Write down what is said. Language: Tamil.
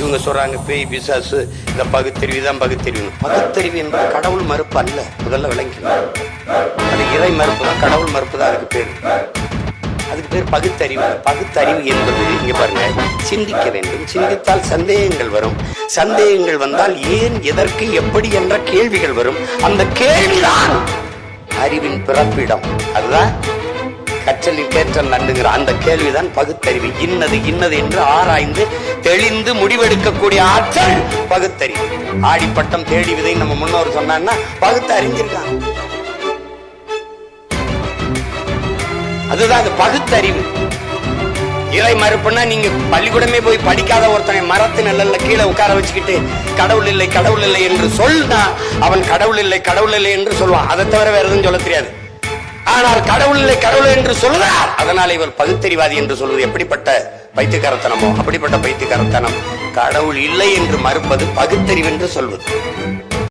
இவங்க சொல்றாங்க பேய் பிசாசு இந்த பகுத்தறிவு தான் பகுத்தறிவு. பகுத்தறிவு என்பது கடவுள் மறுப்பு அல்ல, முதல்ல விளங்கிக்கணும். அது இறை மறுப்பு தான், கடவுள் மறுப்பு தான் அதுக்கு பேர். அதுக்கு பேர் பகுத்தறிவு. பகுத்தறிவு என்பது இங்க பாருங்க, சிந்திக்க வேண்டும். சிந்தித்தால் சந்தேகங்கள் வரும். சந்தேகங்கள் வந்தால் ஏன், எதற்கு, எப்படி என்ற கேள்விகள் வரும். அந்த கேள்விதான் அறிவின் பிறப்பிடம். அதுதான் கற்றலில் கேற்றல் நண்டுங்கிற அந்த கேள்விதான் பகுத்தறிவு. இன்னது இன்னது என்று ஆராய்ந்து தெளிந்து முடிவெடுக்கக்கூடிய ஆற்றல் பகுத்தறிவு. ஆடிப்பட்டம் தேடி விதை நம்ம முன்னோர் சொன்னான்னா பகுத்து அறிஞ்சிருக்காங்க. அதுதான் அது பகுத்தறிவு. இறை மறுப்புன்னா நீங்க பள்ளிக்கூடமே போய் படிக்காத ஒருத்தனை மரத்து நிழல்ல கீழே உட்கார வச்சுக்கிட்டு கடவுள் இல்லை கடவுள் இல்லை என்று சொன்னா அவன் கடவுள் இல்லை கடவுள் இல்லை என்று சொல்லுவான். அதை தவிர வேற எதுவும் சொல்ல தெரியாது. ஆனால் கடவுள் இல்லை கடவுள் என்று சொல்லுறார், அதனால இவர் பகுத்தறிவாதி என்று சொல்வது எப்படிப்பட்ட பைத்தியக்காரத்தனமோ அப்படிப்பட்ட பைத்தியக்காரத்தனம். கடவுள் இல்லை என்று மறுப்பது பகுத்தறிவு என்று சொல்வது.